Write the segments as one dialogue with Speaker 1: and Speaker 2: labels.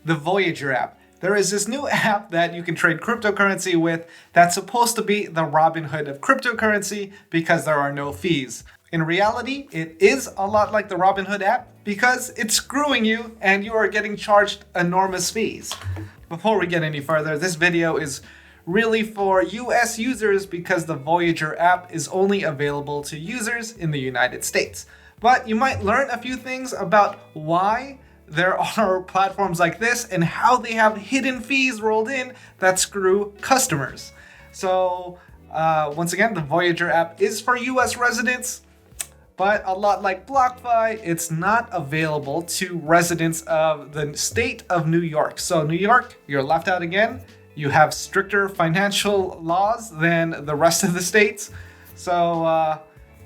Speaker 1: the Voyager app. There is this new app that you can trade cryptocurrency with that's supposed to be the Robinhood of cryptocurrency because there are no fees. In reality, it is a lot like the Robinhood app because it's screwing you and you are getting charged enormous fees. Before we get any further, this video is really for US users because the Voyager app is only available to users in the United States. But you might learn a few things about why there are platforms like this and how they have hidden fees rolled in that screw customers. So once again, the Voyager app is for US residents, but a lot like BlockFi, it's not available to residents of the state of New York. So New York, you're left out again. You have stricter financial laws than the rest of the states. So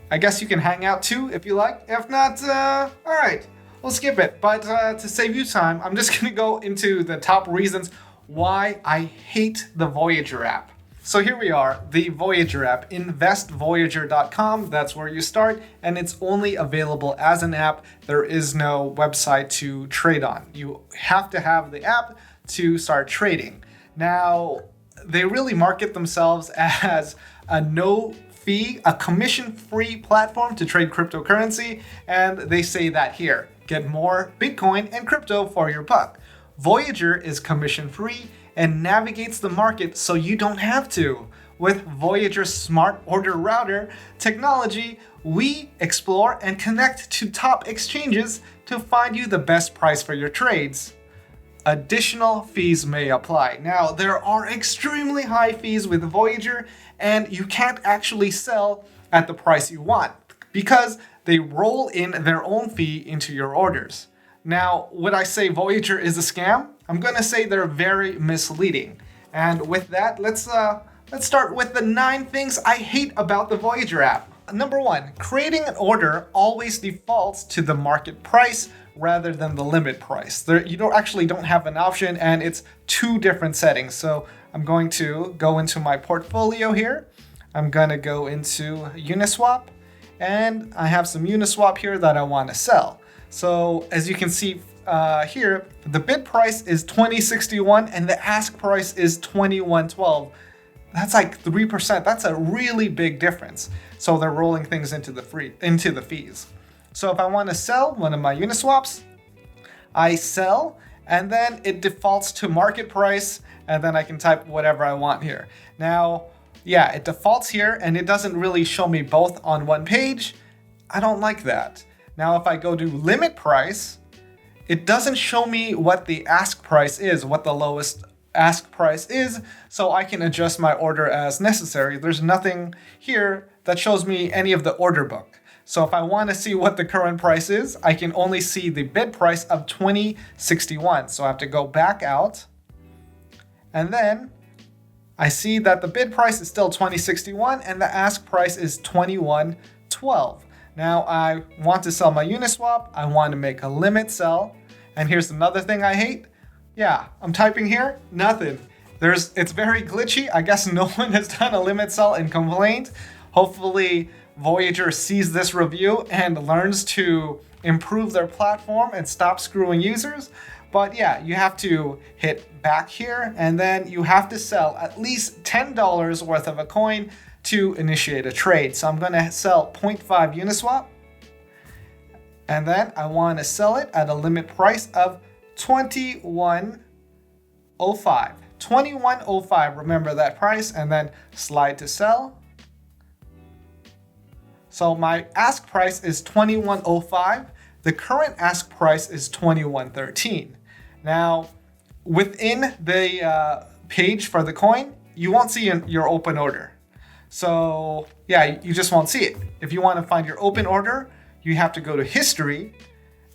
Speaker 1: I guess you can hang out too if you like. If not, all right, we'll skip it. But to save you time, I'm just gonna go into the top reasons why I hate the Voyager app. So here we are, the Voyager app, investvoyager.com, that's where you start, and it's only available as an app. There is no website to trade on. You have to have the app to start trading. Now, they really market themselves as a no-fee, a commission-free platform to trade cryptocurrency, and they say that here. Get more Bitcoin and crypto for your buck. Voyager is commission-free and navigates the market so you don't have to. With Voyager's smart order router technology, we explore and connect to top exchanges to find you the best price for your trades. Additional fees may apply. Now, there are extremely high fees with Voyager, and you can't actually sell at the price you want because they roll in their own fee into your orders. Now, would I say Voyager is a scam? I'm gonna say they're very misleading. And with that, let's start with the 9 things I hate about the Voyager app. Number 1, creating an order always defaults to the market price rather than the limit price. You don't have an option, and it's 2 different settings. So I'm going to go into my portfolio here. I'm gonna go into Uniswap, and I have some Uniswap here that I want to sell. So as you can see here, the bid price is 20.61 and the ask price is 21.12. That's like 3%. That's a really big difference. So they're rolling things into the fees. So if I want to sell one of my Uniswaps, I sell, and then it defaults to market price, and then I can type whatever I want here. Now, yeah, it defaults here and it doesn't really show me both on one page. I don't like that. Now, if I go to limit price, it doesn't show me what the ask price is, what the lowest ask price is, so I can adjust my order as necessary. There's nothing here that shows me any of the order book. So if I want to see what the current price is, I can only see the bid price of 20.61. So I have to go back out, and then I see that the bid price is still 20.61 and the ask price is 21.12. Now I want to sell my Uniswap, I want to make a limit sell, and here's another thing I hate. Yeah, I'm typing here, nothing. It's very glitchy. I guess no one has done a limit sell and complained. Hopefully Voyager sees this review and learns to improve their platform and stop screwing users. But yeah, you have to hit back here, and then you have to sell at least $10 worth of a coin to initiate a trade. So I'm going to sell 0.5 Uniswap, and then I want to sell it at a limit price of 21.05. 21.05, remember that price, and then slide to sell. So my ask price is 21.05. The current ask price is 21.13. Now, within the page for the coin, you won't see your open order. So yeah, you just won't see it. If you want to find your open order, you have to go to history,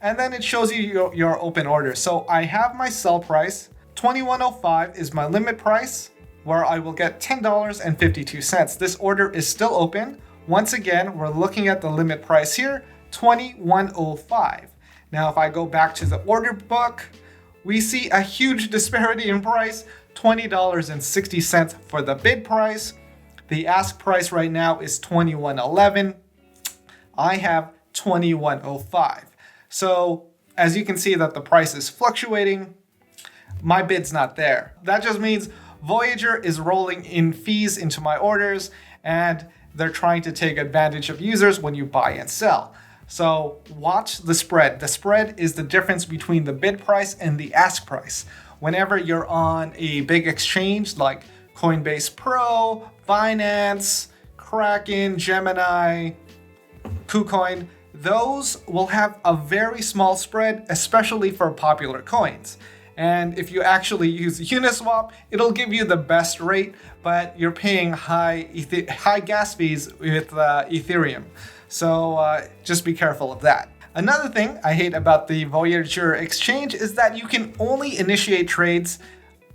Speaker 1: and then it shows you your open order. So I have my sell price, 21.05 is my limit price, where I will get $10.52. This order is still open. Once again, we're looking at the limit price here, 21.05. Now, if I go back to the order book, we see a huge disparity in price, $20.60 for the bid price. The ask price right now is $21.11. I have $21.05. So as you can see that the price is fluctuating. my bid's not there. That just means Voyager is rolling in fees into my orders, and they're trying to take advantage of users when you buy and sell. So watch the spread. The spread is the difference between the bid price and the ask price. Whenever you're on a big exchange like Coinbase Pro, Binance, Kraken, Gemini, KuCoin, those will have a very small spread, especially for popular coins. And if you actually use Uniswap, it'll give you the best rate, but you're paying high gas fees with Ethereum. So just be careful of that. Another thing I hate about the Voyager exchange is that you can only initiate trades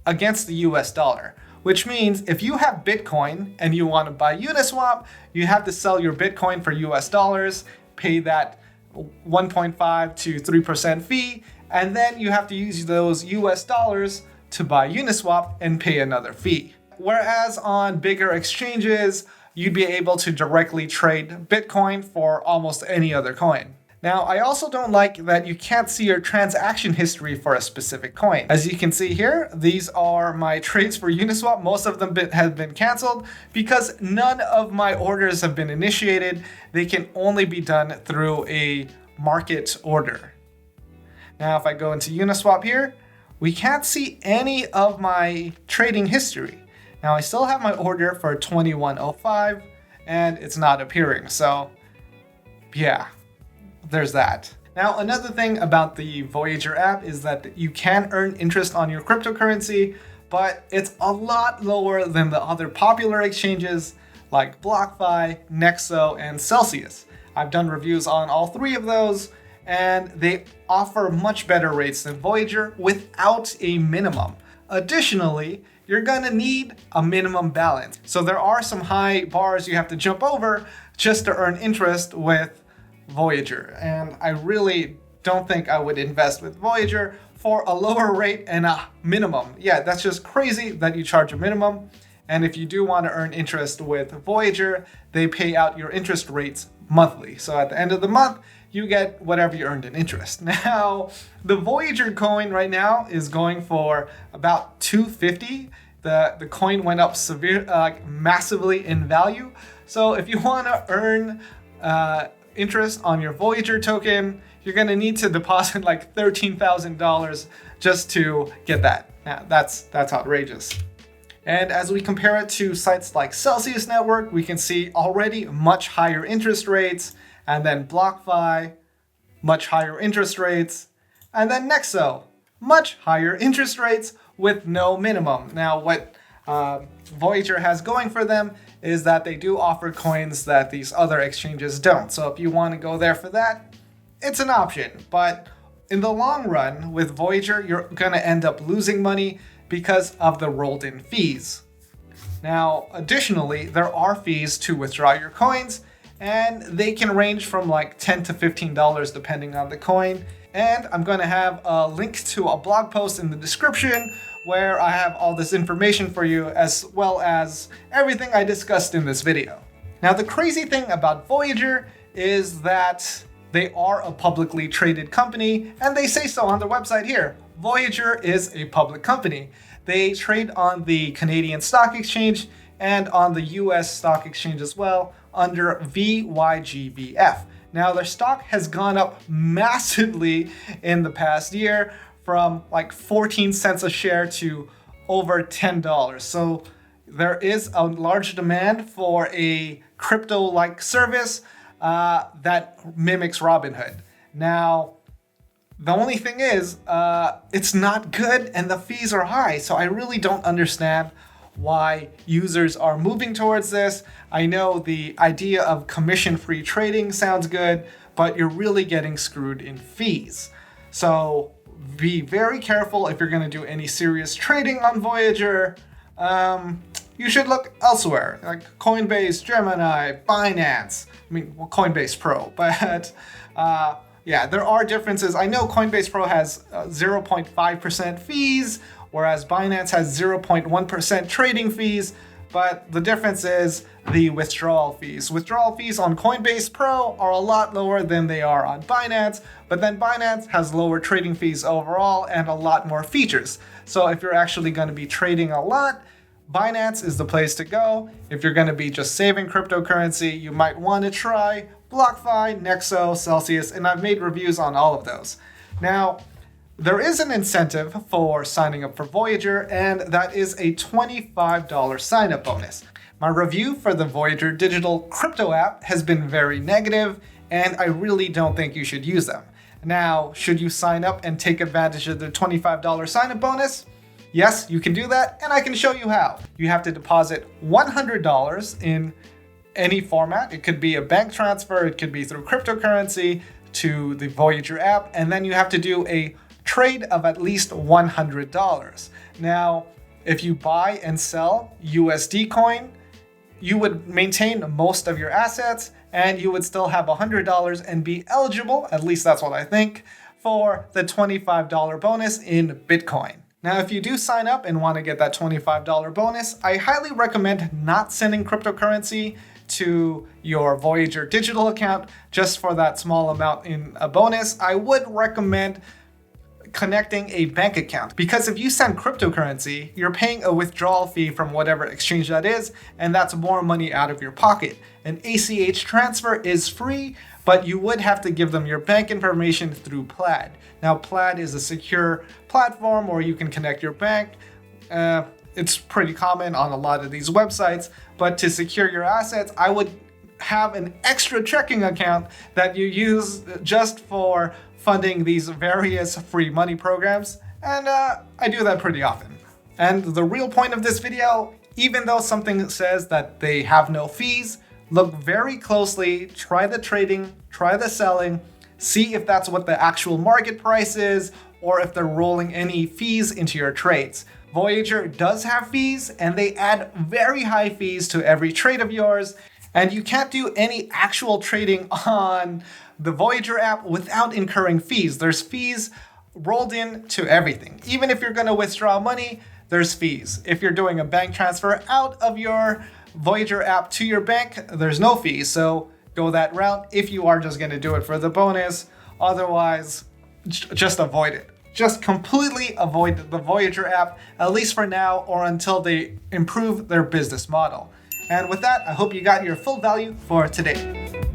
Speaker 1: against the US dollar, which means if you have Bitcoin and you want to buy Uniswap, you have to sell your Bitcoin for US dollars, pay that 1.5 to 3% fee, and then you have to use those US dollars to buy Uniswap and pay another fee. Whereas on bigger exchanges, you'd be able to directly trade Bitcoin for almost any other coin. Now, I also don't like that you can't see your transaction history for a specific coin. As you can see here, these are my trades for Uniswap. Most of them have been canceled because none of my orders have been initiated. They can only be done through a market order. Now, if I go into Uniswap here, we can't see any of my trading history. Now, I still have my order for 2105 and it's not appearing. So yeah, there's that. Now, another thing about the Voyager app is that you can earn interest on your cryptocurrency, but it's a lot lower than the other popular exchanges like BlockFi, Nexo, and Celsius. I've done reviews on all three of those, and they offer much better rates than Voyager without a minimum. Additionally, you're gonna need a minimum balance. So there are some high bars you have to jump over just to earn interest with Voyager. And I really don't think I would invest with Voyager for a lower rate and a minimum. Yeah, that's just crazy that you charge a minimum. And if you do want to earn interest with Voyager, they pay out your interest rates monthly. So at the end of the month, you get whatever you earned in interest. Now, the Voyager coin right now is going for about $250. The coin went up massively in value. So if you want to earn interest on your Voyager token, you're going to need to deposit like $13,000 just to get that. Now, that's outrageous. And as we compare it to sites like Celsius Network, we can see already much higher interest rates, and then BlockFi, much higher interest rates, and then Nexo, much higher interest rates with no minimum. Now, what Voyager has going for them is that they do offer coins that these other exchanges don't. So if you want to go there for that, it's an option. But in the long run, with Voyager, you're going to end up losing money because of the rolled in fees. Now, additionally, there are fees to withdraw your coins, and they can range from like $10 to $15 depending on the coin. And I'm going to have a link to a blog post in the description where I have all this information for you, as well as everything I discussed in this video. Now, the crazy thing about Voyager is that they are a publicly traded company, and they say so on their website here. Voyager is a public company. They trade on the Canadian Stock Exchange and on the US Stock Exchange as well under VYGVF. Now, their stock has gone up massively in the past year from like 14 cents a share to over $10. So there is a large demand for a crypto-like service that mimics Robinhood. Now, the only thing is, it's not good and the fees are high. So I really don't understand why users are moving towards this. I know the idea of commission-free trading sounds good, but you're really getting screwed in fees. So be very careful if you're going to do any serious trading on Voyager. You should look elsewhere, like Coinbase, Gemini, Binance. I mean, well, Coinbase Pro, but yeah, there are differences. I know Coinbase Pro has 0.5% fees, whereas Binance has 0.1% trading fees. but the difference is the withdrawal fees. Withdrawal fees on Coinbase Pro are a lot lower than they are on Binance, but then Binance has lower trading fees overall and a lot more features. So if you're actually going to be trading a lot, Binance is the place to go. If you're going to be just saving cryptocurrency, you might want to try BlockFi, Nexo, Celsius, and I've made reviews on all of those. Now, there is an incentive for signing up for Voyager, and that is a $25 sign-up bonus. My review for the Voyager Digital Crypto App has been very negative, and I really don't think you should use them. Now, should you sign up and take advantage of the $25 sign-up bonus? Yes, you can do that, and I can show you how. You have to deposit $100 in any format. It could be a bank transfer, it could be through cryptocurrency to the Voyager app, and then you have to do a trade of at least $100. Now, if you buy and sell USD coin, you would maintain most of your assets and you would still have $100 and be eligible, at least that's what I think, for the $25 bonus in Bitcoin. Now, if you do sign up and want to get that $25 bonus, I highly recommend not sending cryptocurrency to your Voyager digital account just for that small amount in a bonus. I would recommend connecting a bank account, because if you send cryptocurrency, you're paying a withdrawal fee from whatever exchange that is, and that's more money out of your pocket. An ACH transfer is free, but you would have to give them your bank information through Plaid. Now, Plaid is a secure platform where you can connect your bank. It's pretty common on a lot of these websites, but to secure your assets, I would have an extra checking account that you use just for funding these various free money programs, and I do that pretty often. And the real point of this video, even though something says that they have no fees, look very closely, try the trading, try the selling, see if that's what the actual market price is, or if they're rolling any fees into your trades. Voyager does have fees, and they add very high fees to every trade of yours, and you can't do any actual trading on the Voyager app without incurring fees. There's fees rolled in to everything. Even if you're going to withdraw money, there's fees. If you're doing a bank transfer out of your Voyager app to your bank, there's no fees. So go that route if you are just going to do it for the bonus. Otherwise, just avoid it. Just completely avoid the Voyager app, at least for now, or until they improve their business model. And with that, I hope you got your full value for today.